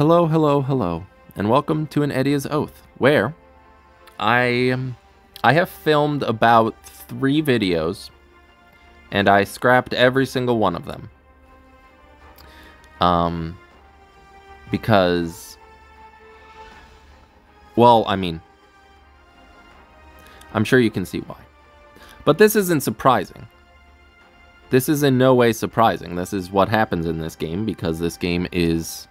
Hello, hello, hello, and welcome to an Edea's Oath, where I have filmed about 3 videos, and I scrapped every single one of them. Because, well, I mean, I'm sure you can see why. But this isn't surprising. This is in no way surprising. This is what happens in this game, because this game is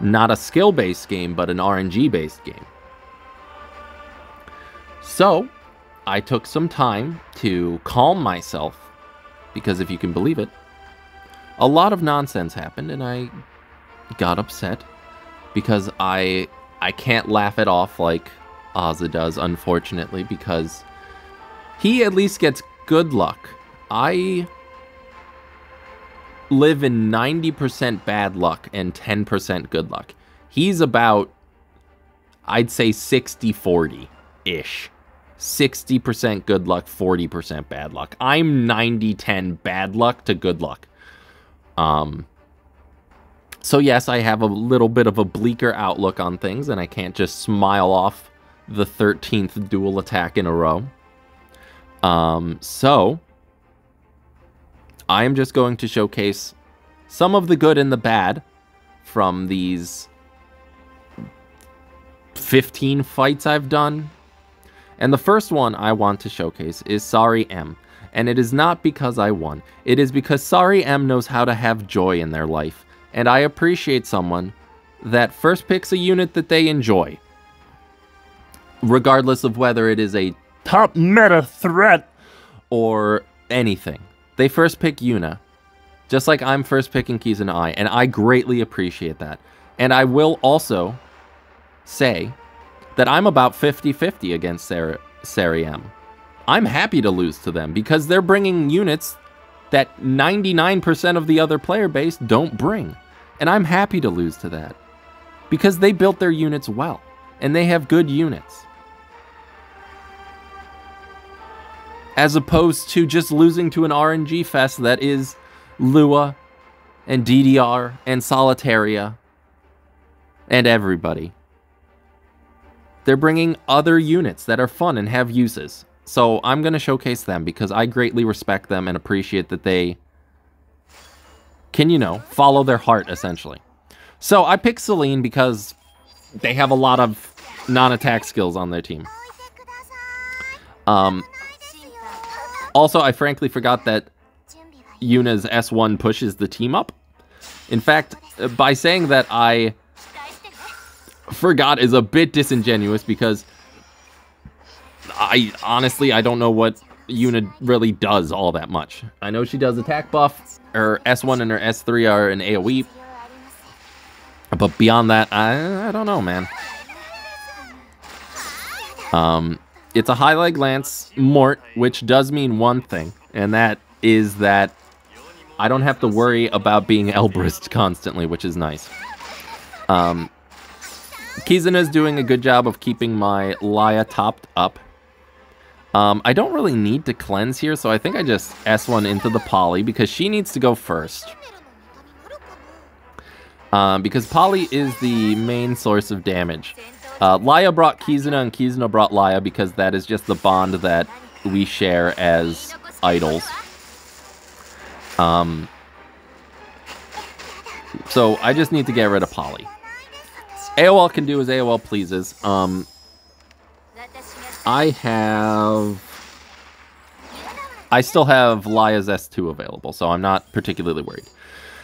not a skill-based game, but an RNG-based game. So, I took some time to calm myself, because if you can believe it, a lot of nonsense happened, and I got upset, because I can't laugh it off like Ozza does, unfortunately, because he at least gets good luck. I live in 90% bad luck and 10% good luck. He's about, I'd say 60-40-ish. 60% good luck, 40% bad luck. I'm 90-10 bad luck to good luck. So yes, I have a little bit of a bleaker outlook on things, and I can't just smile off the 13th dual attack in a row. So I am just going to showcase some of the good and the bad from these 15 fights I've done. And the first one I want to showcase is Sorry M. And it is not because I won. It is because Sorry M knows how to have joy in their life. And I appreciate someone that first picks a unit that they enjoy, regardless of whether it is a top meta threat or anything. They first pick Yuna, just like I'm first picking Kizuna I, and I greatly appreciate that. And I will also say that I'm about 50-50 against Sari M. I'm happy to lose to them, because they're bringing units that 99% of the other player base don't bring. And I'm happy to lose to that, because they built their units well, and they have good units. As opposed to just losing to an RNG fest that is Lua and DDR and Solitaria and everybody. They're bringing other units that are fun and have uses. So I'm going to showcase them, because I greatly respect them and appreciate that they can, you know, follow their heart, essentially. So I picked Celine because they have a lot of non-attack skills on their team. Also, I frankly forgot that Yuna's S1 pushes the team up. In fact, by saying that I forgot is a bit disingenuous, because I don't know what Yuna really does all that much. I know she does attack buff. Her S1 and her S3 are an AoE. But beyond that, I don't know, man. It's a high leg lance Mort, which does mean one thing, and that is that I don't have to worry about being Elbrist constantly, which is nice. Kizuna's doing a good job of keeping my Laya topped up. I don't really need to cleanse here, so I think I just S1 into the Polly, because she needs to go first. Because Polly is the main source of damage. Laya brought Kizuna, and Kizuna brought Laya, because that is just the bond that we share as idols. So I just need to get rid of Polly. AOL can do as AOL pleases. I still have Laya's S2 available, so I'm not particularly worried.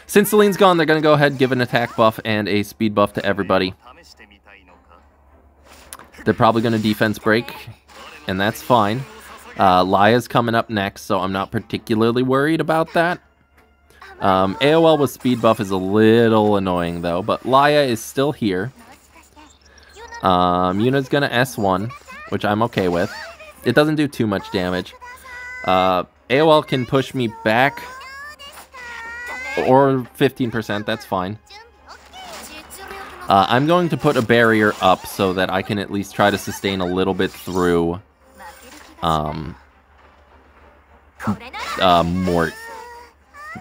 Since Celine's gone, they're going to go ahead and give an attack buff and a speed buff to everybody. They're probably going to defense break, and that's fine. Laya's coming up next, so I'm not particularly worried about that. AOL with speed buff is a little annoying, though, but Laya is still here. Yuna's going to S1, which I'm okay with. It doesn't do too much damage. AOL can push me back, or 15%, that's fine. I'm going to put a barrier up so that I can at least try to sustain a little bit through Mort.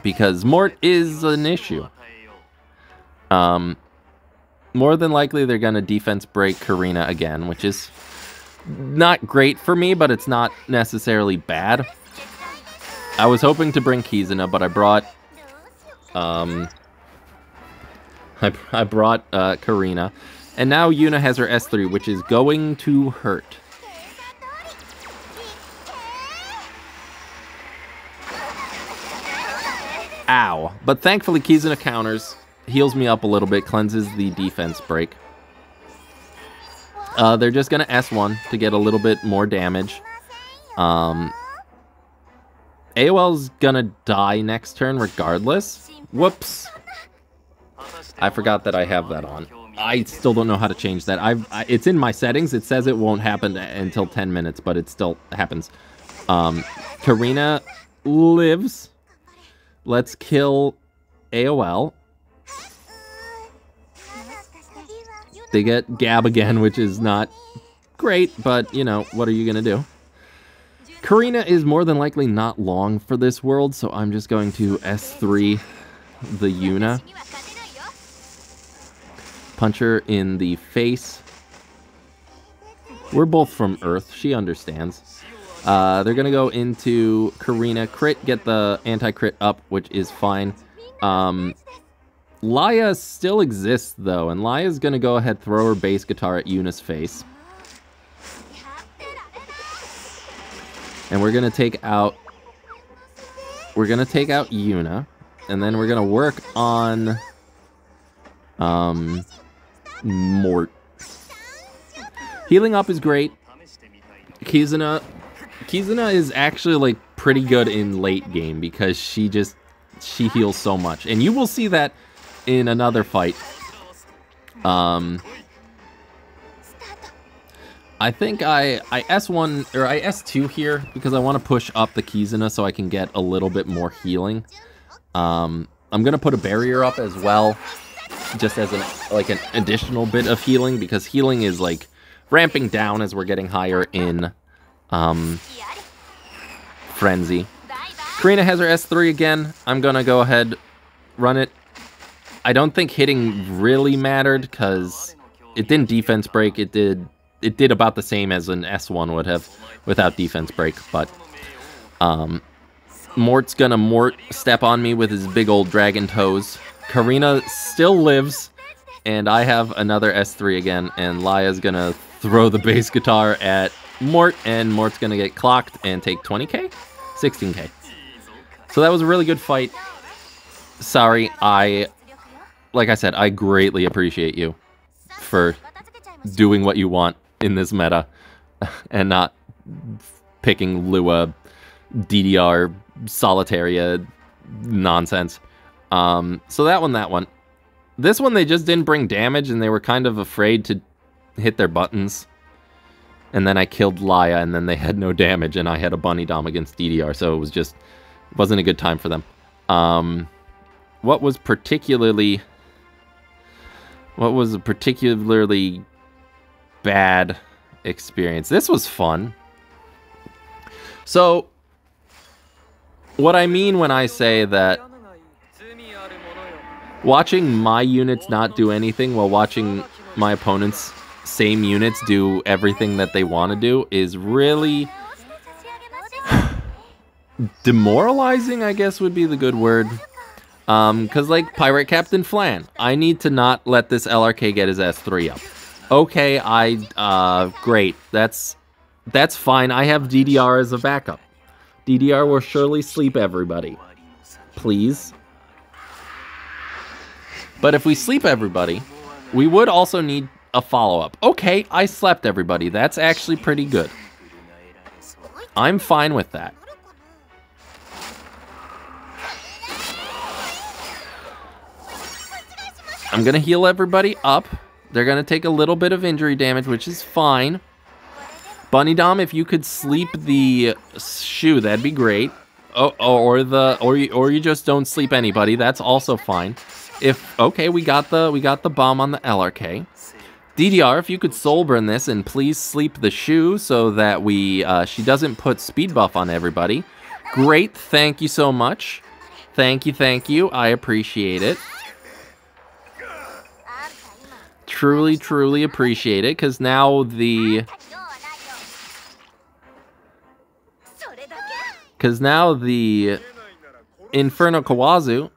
Because Mort is an issue. More than likely, they're going to defense break Karina again, which is not great for me, but it's not necessarily bad. I was hoping to bring Kizuna, but I brought I brought Karina. And now Yuna has her S3, which is going to hurt. Ow. But thankfully, Kizuna counters, heals me up a little bit, cleanses the defense break. They're just going to S1 to get a little bit more damage. AOL's going to die next turn regardless. Whoops. I forgot that I have that on. I still don't know how to change that. It's in my settings. It says it won't happen until 10 minutes, but it still happens. Karina lives. Let's kill AOL. They get Gab again, which is not great, but, you know, what are you going to do? Karina is more than likely not long for this world, so I'm just going to S3 the Yuna. Punch her in the face. We're both from Earth. She understands. They're going to go into Karina. Crit, get the anti-crit up, which is fine. Laya still exists, though, and Laya's going to go ahead throw her bass guitar at Yuna's face. And we're going to take out... We're going to take out Yuna. And then we're going to work on... Mort. Healing up is great. Kizuna is actually, like, pretty good in late game because she heals so much. And you will see that in another fight. I think I S1 or I S2 here because I want to push up the Kizuna so I can get a little bit more healing. I'm gonna put a barrier up as well, just as an additional bit of healing because healing is like ramping down as we're getting higher in Frenzy. Karina has her S3 again. I'm gonna go ahead, run it. I don't think hitting really mattered because it didn't defense break. It did about the same as an S1 would have without defense break, but Mort's gonna Mort step on me with his big old dragon toes. Karina still lives, and I have another S3 again, and Laya's gonna throw the bass guitar at Mort, and Mort's gonna get clocked and take 20k? 16k. So that was a really good fight. Sorry, like I said, I greatly appreciate you for doing what you want in this meta and not picking Lua, DDR, Solitaria nonsense. So that one. This one, they just didn't bring damage, and they were kind of afraid to hit their buttons. And then I killed Laya, and then they had no damage, and I had a Bunny Dom against DDR, so it wasn't a good time for them. What was a particularly bad experience? This was fun. So, what I mean when I say that watching my units not do anything while watching my opponent's same units do everything that they want to do is really demoralizing, I guess would be the good word. Because, like, Pirate Captain Flan, I need to not let this LRK get his S3 up. Okay, great. That's fine. I have DDR as a backup. DDR will surely sleep everybody. Please. But if we sleep everybody, we would also need a follow-up. Okay, I slept everybody. That's actually pretty good. I'm fine with that. I'm going to heal everybody up. They're going to take a little bit of injury damage, which is fine. Bunny Dom, if you could sleep the shoe, that'd be great. Or you just don't sleep anybody. That's also fine. Okay, we got the bomb on the LRK. DDR, if you could soul burn this and please sleep the shoe so that she doesn't put speed buff on everybody. Great, thank you so much. Thank you. I appreciate it. truly, truly appreciate it, because now the... Inferno Kawazu,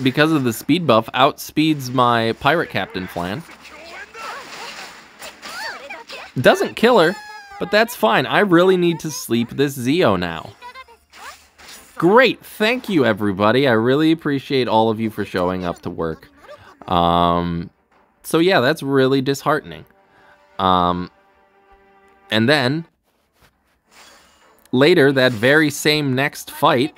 because of the speed buff, outspeeds my Pirate Captain Flan. Doesn't kill her, but that's fine. I really need to sleep this Zeo now. Great, thank you everybody. I really appreciate all of you for showing up to work. So yeah, that's really disheartening. And then, later, that very same next fight...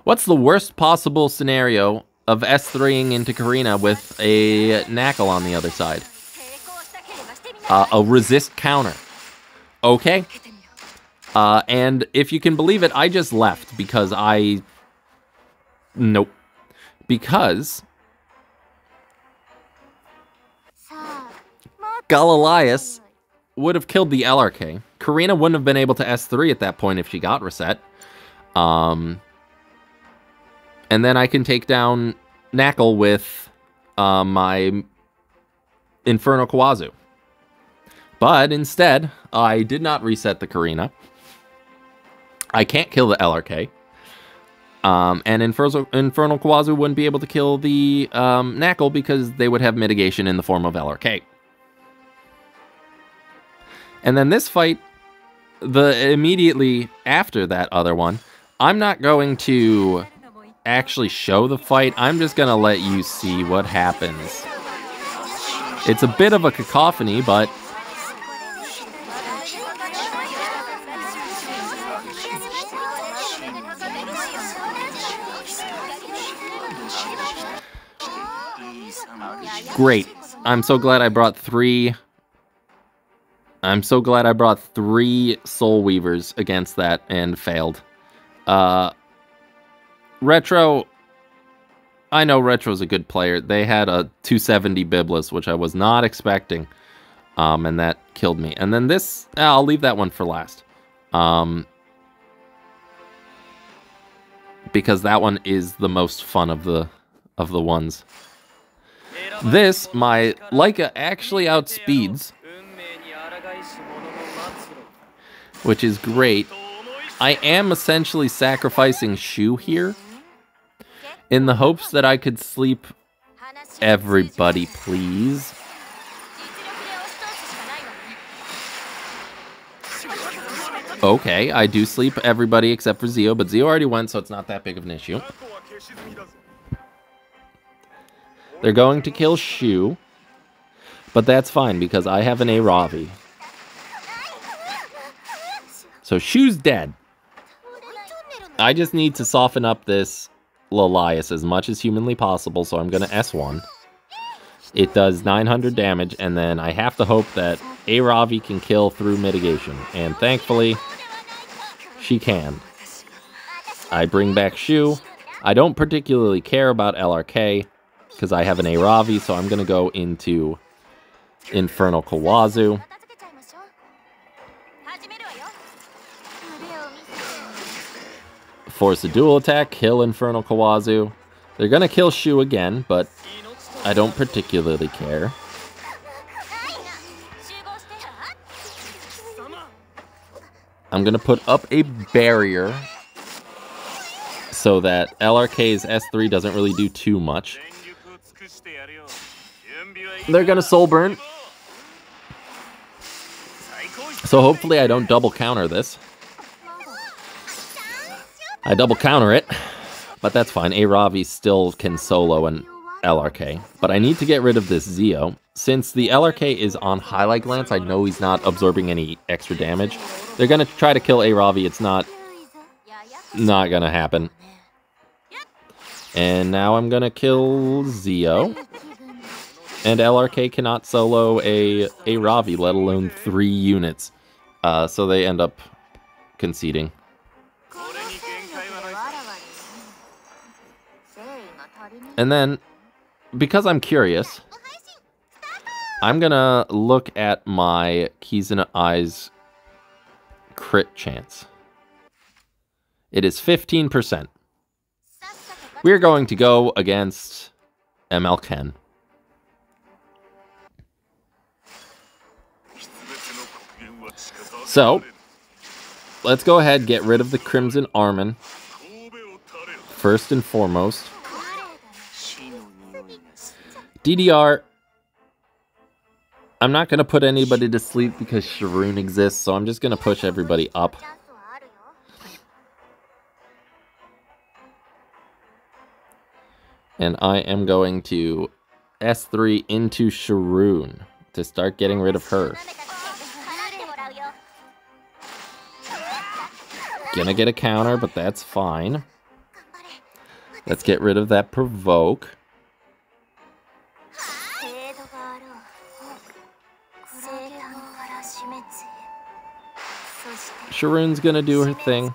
What's the worst possible scenario of S3ing into Karina with a knle on the other side? A resist counter. Okay. And if you can believe it, I just left because Nope. Because... Galilias would have killed the LRK. Karina wouldn't have been able to S3 at that point if she got reset. And then I can take down knle with my Inferno Kawazu. But instead, I did not reset the Karina. I can't kill the LRK. And Inferno Kawazu wouldn't be able to kill the knle because they would have mitigation in the form of LRK. And then this fight, immediately after that other one, I'm not going to actually show the fight. I'm just gonna let you see what happens. It's a bit of a cacophony, but great. I'm so glad I brought three Soul Weavers against that and failed. Retro, I know Retro's a good player. They had a 270 Biblis, which I was not expecting. And that killed me. And then this, I'll leave that one for last. Because that one is the most fun of the ones. This, my Leica actually outspeeds. Which is great. I am essentially sacrificing Shu here. In the hopes that I could sleep everybody, please. Okay, I do sleep everybody except for Zeo, but Zeo already went, so it's not that big of an issue. They're going to kill Shu, but that's fine because I have an Aravi. So Shu's dead. I just need to soften up this Lilias as much as humanly possible, so I'm going to S1. It does 900 damage, and then I have to hope that Aravi can kill through mitigation. And thankfully, she can. I bring back Shu. I don't particularly care about LRK, because I have an Aravi, so I'm going to go into Infernal Kawazu. Force a dual attack, kill Infernal Kawazu. They're gonna kill Shu again, but I don't particularly care. I'm gonna put up a barrier so that LRK's S3 doesn't really do too much. They're gonna soul burn. So hopefully I don't double counter this. I double counter it, but that's fine. Aravi still can solo an LRK, but I need to get rid of this Zeo. Since the LRK is on Highlight Glance, I know he's not absorbing any extra damage. They're going to try to kill Aravi. It's not going to happen. And now I'm going to kill Zeo. And LRK cannot solo a Aravi, let alone 3 units. So they end up conceding. And then, because I'm curious, I'm gonna look at my Kizuna Eyes crit chance. It is 15%. We're going to go against ML Ken. So, let's go ahead and get rid of the Crimson Armin. First and foremost. DDR. I'm not going to put anybody to sleep because Sharoon exists, so I'm just going to push everybody up. And I am going to S3 into Sharoon to start getting rid of her. Gonna get a counter, but that's fine. Let's get rid of that provoke. Sharoon's gonna do her thing.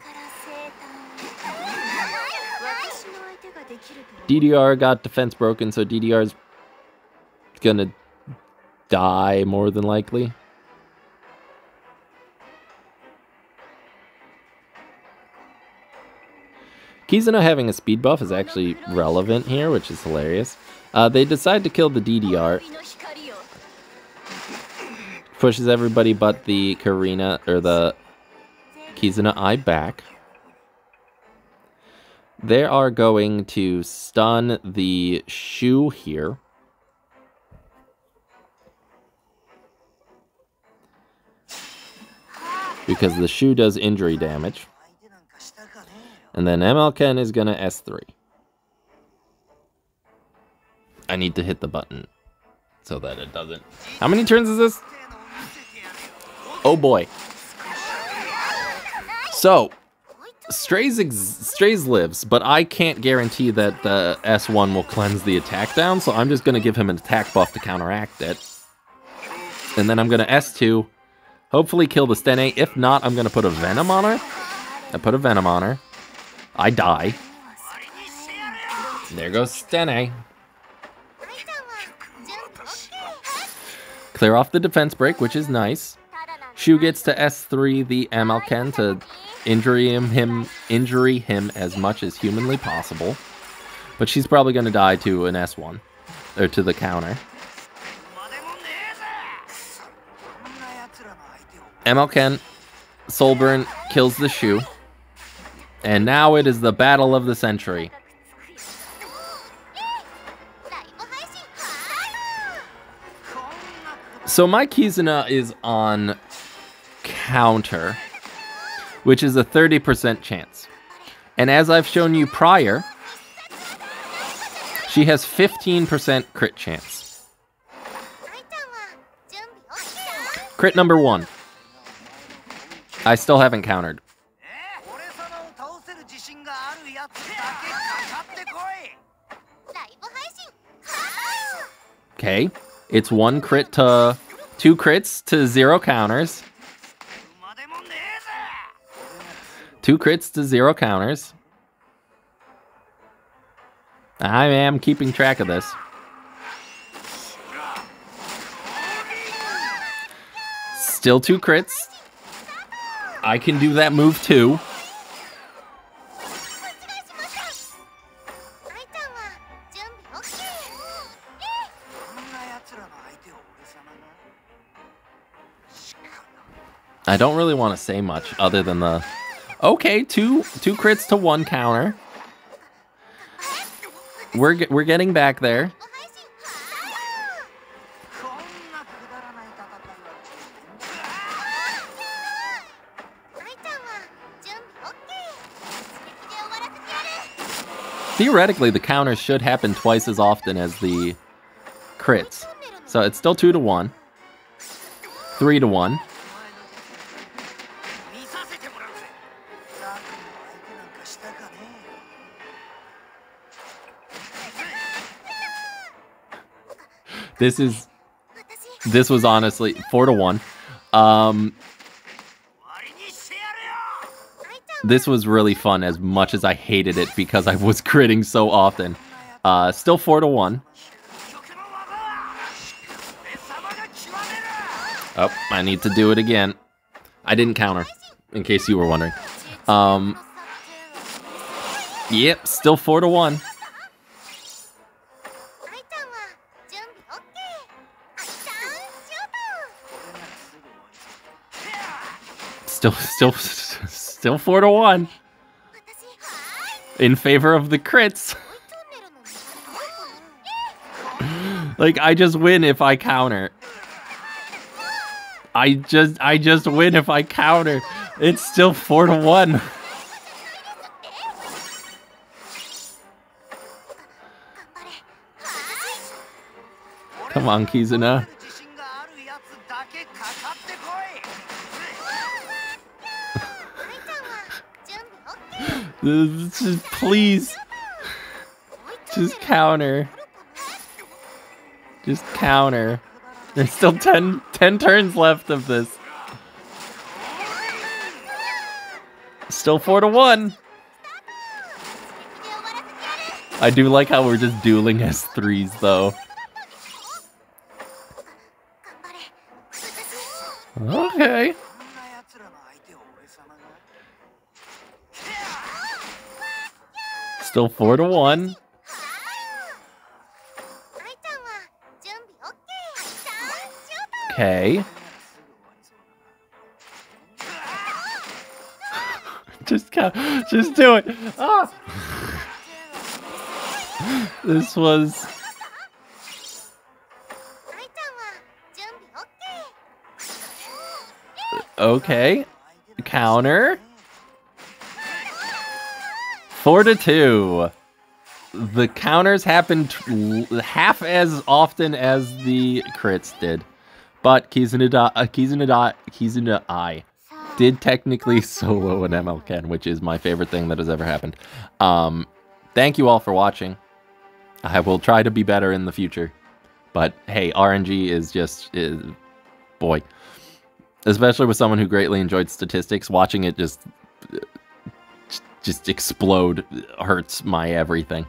DDR got defense broken, so DDR's gonna die more than likely. Kizuna having a speed buff is actually relevant here, which is hilarious. They decide to kill the DDR. Pushes everybody but the Karina, or the Kizuna Eye back. They are going to stun the Shu here. Because the Shu does injury damage. And then ML Ken is going to S3. I need to hit the button so that it doesn't. How many turns is this? Oh boy. So, Strays lives, but I can't guarantee that the S1 will cleanse the attack down, so I'm just going to give him an attack buff to counteract it. And then I'm going to S2, hopefully kill the Stene. If not, I'm going to put a Venom on her. I put a Venom on her. I die. There goes Stene. Clear off the defense break, which is nice. Shu gets to S3 the ML Ken to injury him as much as humanly possible. But she's probably going to die to an S1. Or to the counter. ML Ken, Soulburn kills the Shu. And now it is the battle of the century. So my Kizuna is on counter, which is a 30% chance. And as I've shown you prior, she has 15% crit chance. Crit number 1. I still haven't countered. Okay, it's 1 crit to 2 crits to 0 counters. 2 crits to 0 counters. I am keeping track of this. Still 2 crits. I can do that move too. I don't really want to say much other than the... Okay, two crits to 1 counter. We're getting back there. Theoretically, the counters should happen twice as often as the crits. So it's still 2 to 1. 3 to 1. This was honestly 4 to 1. This was really fun as much as I hated it because I was critting so often. Still 4 to 1. Oh, I need to do it again. I didn't counter, in case you were wondering. Yep, still 4 to 1. Still 4-1 in favor of the crits. Like, I just win if I counter. I just win if I counter. It's still 4-1. Come on, Kizuna. Please. Just counter. Just counter. There's still 10 turns left of this. Still 4-1. I do like how we're just dueling S3s though. Okay. Still 4-1. Okay. Just do it. Ah. This was. Okay. Counter. 4-2. The counters happened half as often as the crits did. But Kizuna I did technically solo an MLK, which is my favorite thing that has ever happened. Thank you all for watching. I will try to be better in the future. But hey, RNG is just... boy. Especially with someone who greatly enjoyed statistics, watching it just explode hurts my everything.